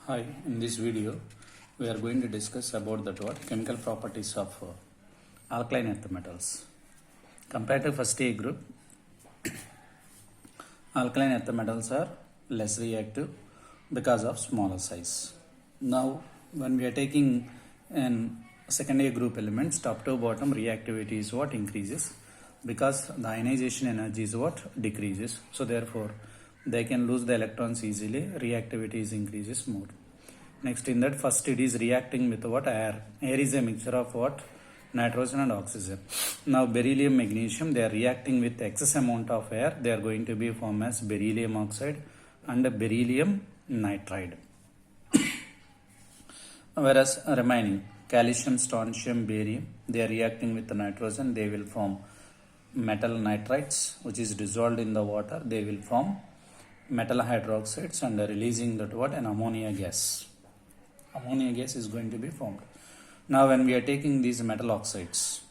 Hi, in this video we are going to discuss about the chemical properties of alkaline earth metals. Compared to first A group, alkaline earth metals are less reactive because of smaller size. Now when we are taking an second A group elements, top to bottom reactivity is what increases because the ionization energy is what decreases. So therefore they can lose the electrons easily, reactivity is increases more. Next, in that first it is reacting with what? Air. Air is a mixture of what? Nitrogen and oxygen. Now beryllium, magnesium, they are reacting with excess amount of air. They are going to be formed as beryllium oxide and beryllium nitride. Whereas remaining calcium, strontium, barium, they are reacting with the nitrogen. They will form metal nitrides, which is dissolved in the water. They will form metal hydroxides and releasing that what? An ammonia gas. Ammonia gas is going to be formed. Now when we are taking these metal oxides,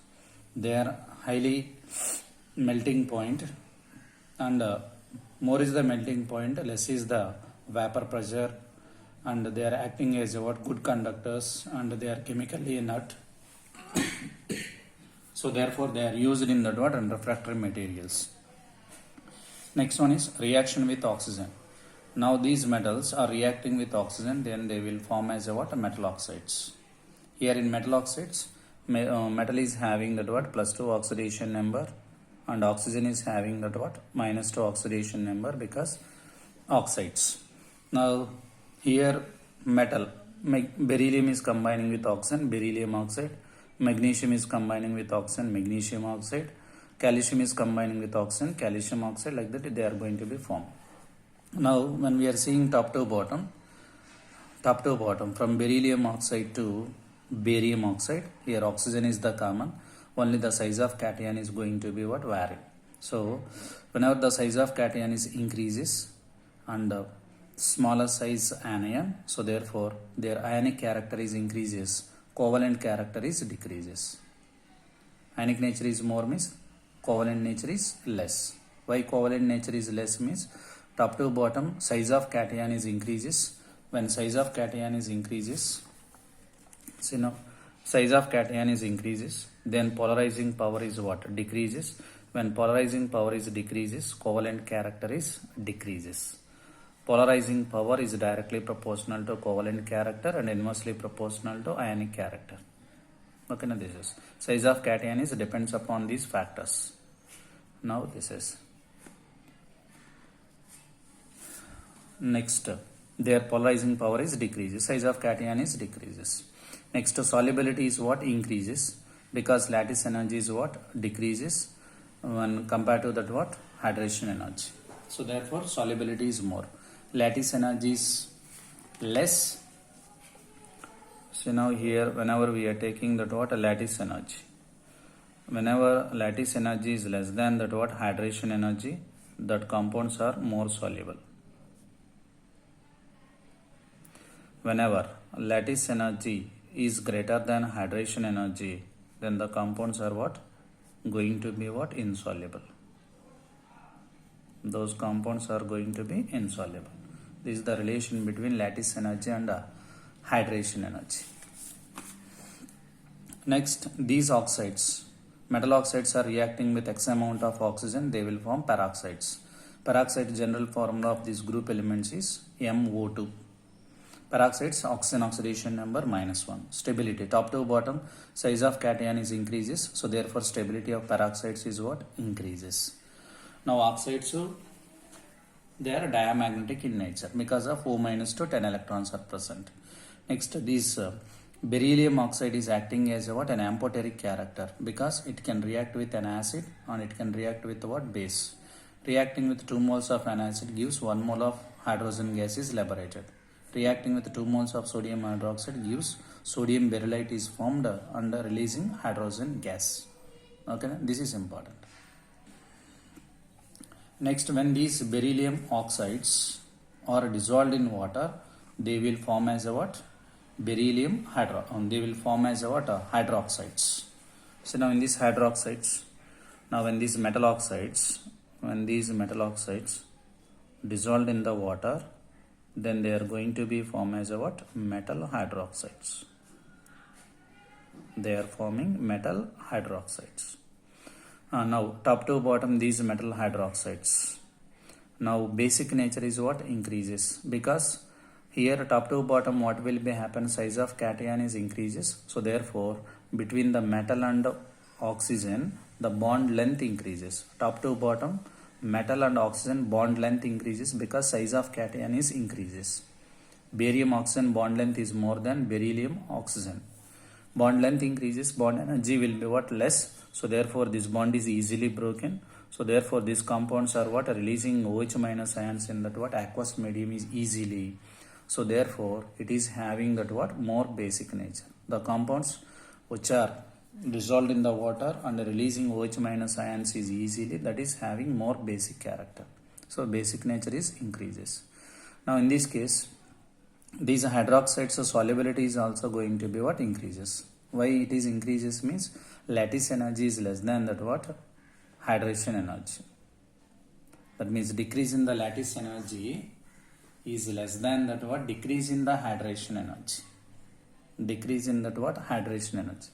they are highly melting point, and more is the melting point, less is the vapor pressure, and they are acting as what? Good conductors, and they are chemically inert. So therefore they are used in the what? And refractory materials. Next one is reaction with oxygen. Now these metals are reacting with oxygen, then they will form as a what? Metal oxides. Here in metal oxides, metal is having that what? +2 oxidation number, and oxygen is having that what? -2 oxidation number because oxides. Now here metal, beryllium is combining with oxygen, beryllium oxide, magnesium is combining with oxygen, magnesium oxide, calcium is combining with oxygen, calcium oxide, like that they are going to be formed. Now when we are seeing top to bottom, from beryllium oxide to barium oxide, here oxygen is the common, only the size of cation is going to be what? Vary. So whenever the size of cation is increases and smaller size anion, so therefore their ionic character is increases, covalent character is decreases. Ionic nature is more means covalent nature is less. Why covalent nature is less means top to bottom size of cation is increases. When size of cation is increases, see now size of cation is increases, then polarizing power is what? Decreases. When polarizing power is decreases, covalent character is decreases. Polarizing power is directly proportional to covalent character and inversely proportional to ionic character. Okay, now this is size of cation is depends upon these factors. Now this is next, their polarizing power is decreases, size of cation is decreases. Next, solubility is what? Increases because lattice energy is what? Decreases when compared to that what? Hydration energy. So therefore solubility is more, lattice energy is less. So now here whenever we are taking that what? Lattice energy, whenever lattice energy is less than that what? Hydration energy, that compounds are more soluble. Whenever lattice energy is greater than hydration energy, then the compounds are what? Going to be what? Insoluble. Those compounds are going to be insoluble. This is the relation between lattice energy and hydration energy. Next, these oxides, metal oxides are reacting with X amount of oxygen, they will form peroxides. Peroxide general formula of this group elements is MO2. Peroxides, oxygen oxidation number -1. Stability, top to bottom size of cation is increases, so therefore stability of peroxides is what? Increases. Now oxides, they are diamagnetic in nature because of O- to 10 electrons are present. Next, this beryllium oxide is acting as what? An amphoteric character because it can react with an acid and it can react with what? Base. Reacting with 2 moles of an acid gives 1 mole of hydrogen gas is liberated. Reacting with 2 moles of sodium hydroxide gives sodium berylite is formed and releasing hydrogen gas. Okay, this is important. Next, when these beryllium oxides are dissolved in water, they will form as a what? Beryllium they will form as a what? Hydroxides. So now in these hydroxides, now when these metal oxides dissolved in the water, then they are going to be formed as a what? Metal hydroxides. They are forming metal hydroxides. Now top to bottom these metal hydroxides. Now basic nature is what? Increases, because here top to bottom what will be happen? Size of cation is increases. So therefore between the metal and oxygen the bond length increases. Top to bottom metal and oxygen bond length increases because size of cation is increases. Barium oxygen bond length is more than beryllium oxygen. Bond length increases, bond energy will be what? Less. So therefore this bond is easily broken. So therefore these compounds are what? Releasing OH minus ions in that what? Aqueous medium is easily. So therefore it is having that what? More basic nature. The compounds which are dissolved in the water and releasing OH minus ions is easily, that is having more basic character. So basic nature is increases. Now in this case these hydroxides solubility is also going to be what? Increases. Why it is increases means lattice energy is less than that what? Hydration energy. That means decrease in the lattice energy is less than that what? Decrease in the hydration energy. Decrease in that what? Hydration energy.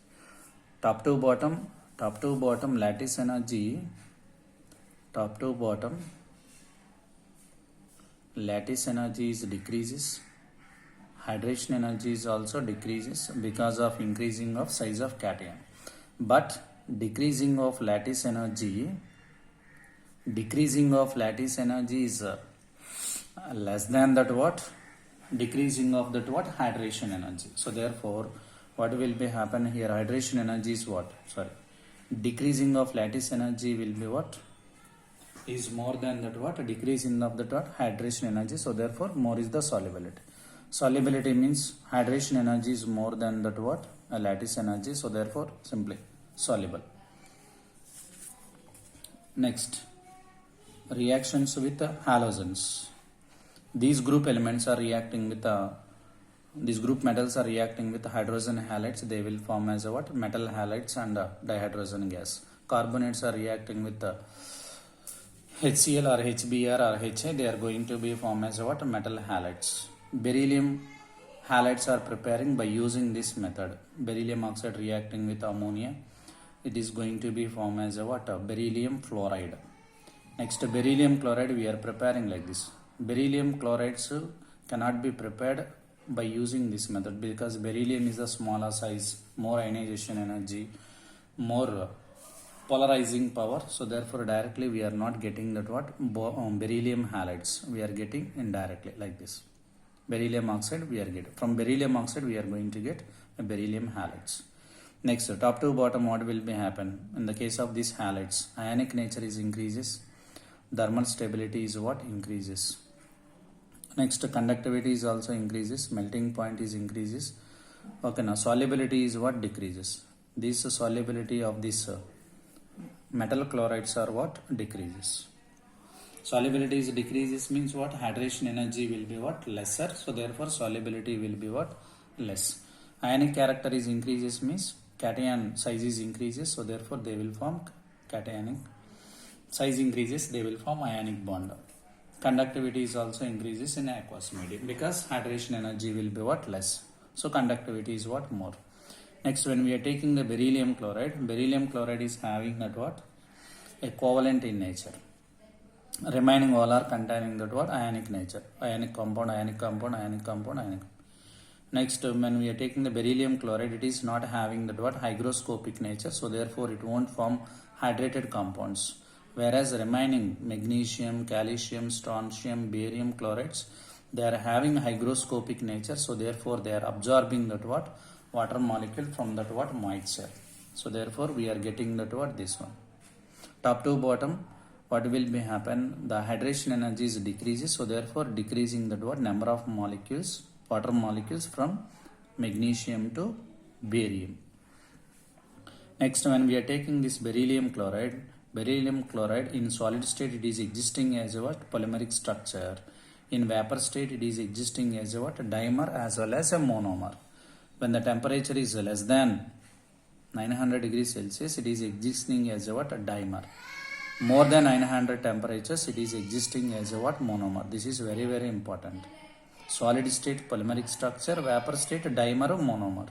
Top to bottom lattice energy, top to bottom lattice energy is decreases. Hydration energy is also decreases because of increasing of size of cation. But decreasing of lattice energy is less than that what? Decreasing of that what? Hydration energy. So therefore what will be happen here? Hydration energy is what? Decreasing of lattice energy will be what? Is more than that what? Decreasing of that what? Hydration energy. So therefore more is the solubility. Solubility means hydration energy is more than that what? Lattice energy. So therefore simply soluble. Next, reactions with halogens. These group elements are reacting with these group metals are reacting with hydrogen halides. They will form as a what? Metal halides and dihydrogen gas. Carbonates are reacting with HCl or HBr or HA. They are going to be formed as a what? Metal halides. Beryllium halides are preparing by using this method. Beryllium oxide reacting with ammonia. It is going to be formed as a what? Beryllium fluoride. Next, beryllium chloride we are preparing like this. Beryllium chlorides cannot be prepared by using this method because beryllium is a smaller size, more ionization energy, more polarizing power. So therefore directly we are not getting that what? Beryllium halides. We are getting indirectly like this. Beryllium oxide we are getting. From beryllium oxide we are going to get beryllium halides. Next, top to bottom what will be happen? In the case of these halides, ionic nature is increases. Thermal stability is what? Increases. Next, conductivity is also increases. Melting point is increases. Okay, now solubility is what? Decreases. This solubility of this metal chlorides are what? Decreases. Solubility is decreases means what? Hydration energy will be what? Lesser. So therefore solubility will be what? Less. Ionic character is increases means cation size is increases. So therefore they will form cationic. Size increases, they will form ionic bond. Conductivity is also increases in aqueous medium because hydration energy will be what? Less. So conductivity is what? More. Next, when we are taking the beryllium chloride is having that what? A covalent in nature. Remaining all are containing that what? Ionic nature. Ionic compound, ionic compound, ionic compound, ionic. Next, when we are taking the beryllium chloride, it is not having that what? Hygroscopic nature. So therefore it won't form hydrated compounds. Whereas remaining magnesium, calcium, strontium, barium chlorides, they are having hygroscopic nature. So therefore they are absorbing that what? Water molecule from that what? Moisture. So therefore we are getting that what? This one. Top to bottom, what will be happen? The hydration energy is decreases. So therefore decreasing that what? Number of molecules, water molecules from magnesium to barium. Next, when we are taking this beryllium chloride in solid state it is existing as a what? Polymeric structure. In vapor state it is existing as a what? Dimer as well as a monomer. When the temperature is less than 900 degrees Celsius, it is existing as a what? Dimer. More than 900 temperatures, it is existing as a what? Monomer. This is very, very important. solid state polymeric structure, vapor state dimer or monomer.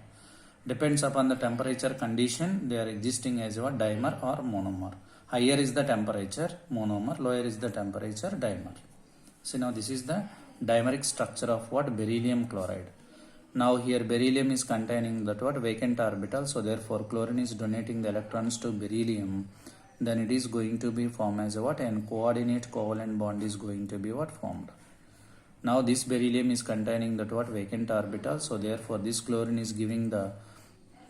Depends upon the temperature condition, they are existing as a dimer or monomer. Higher is the temperature, monomer, lower is the temperature, dimer. So now this is the dimeric structure of what? Beryllium chloride. Now here beryllium is containing that what? Vacant orbital, so therefore chlorine is donating the electrons to beryllium, then it is going to be formed as a what? And coordinate covalent bond is going to be what? Formed. Now this beryllium is containing that what? Vacant orbital, so therefore this chlorine is giving the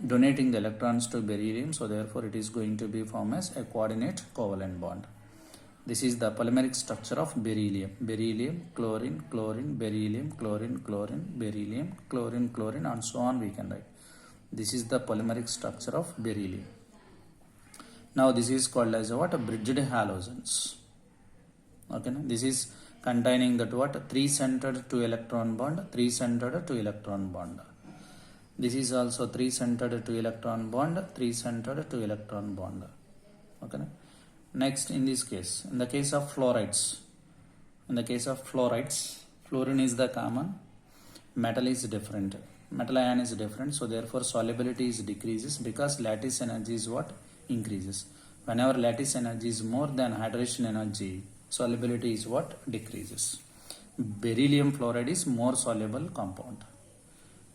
donating the electrons to beryllium, so therefore it is going to be formed as a coordinate covalent bond. This is the polymeric structure of beryllium. Beryllium, chlorine, chlorine, beryllium, chlorine, chlorine, beryllium, chlorine, chlorine, and so on we can write. This is the polymeric structure of beryllium. Now this is called as what? Bridged halogens. Okay, now this is containing that what? 3-centered 2-electron bond, 3-centered 2-electron bond. This is also 3-centered 2-electron bond, 3-centered 2-electron bond. Okay. Next, in this case, in the case of fluorides, fluorine is the common, metal is different, metal ion is different, so therefore solubility is decreases because lattice energy is what? Increases. Whenever lattice energy is more than hydration energy, solubility is what? Decreases. Beryllium fluoride is more soluble compound.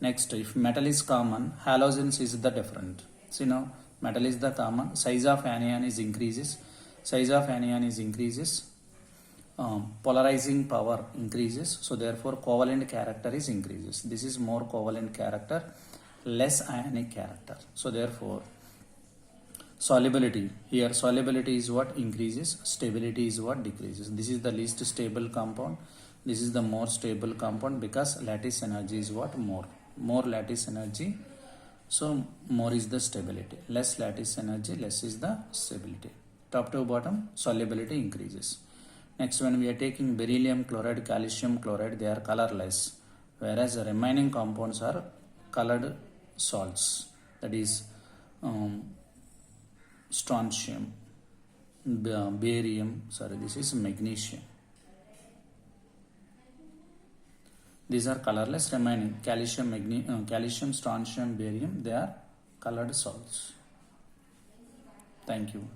Next, if metal is common, halogens is the different. So now metal is the common, size of anion is increases, polarizing power increases, so therefore covalent character is increases. This is more covalent character, less ionic character. So therefore solubility, here solubility is what? Increases, stability is what? Decreases. This is the least stable compound, this is the more stable compound because lattice energy is what? More lattice energy, so more is the stability. Less lattice energy, less is the stability. Top to bottom, solubility increases. Next, when we are taking beryllium chloride, calcium chloride, they are colorless, whereas the remaining compounds are colored salts. That is strontium, barium, this is magnesium. These are colorless. Remaining calcium, strontium, barium, they are colored salts. Thank you.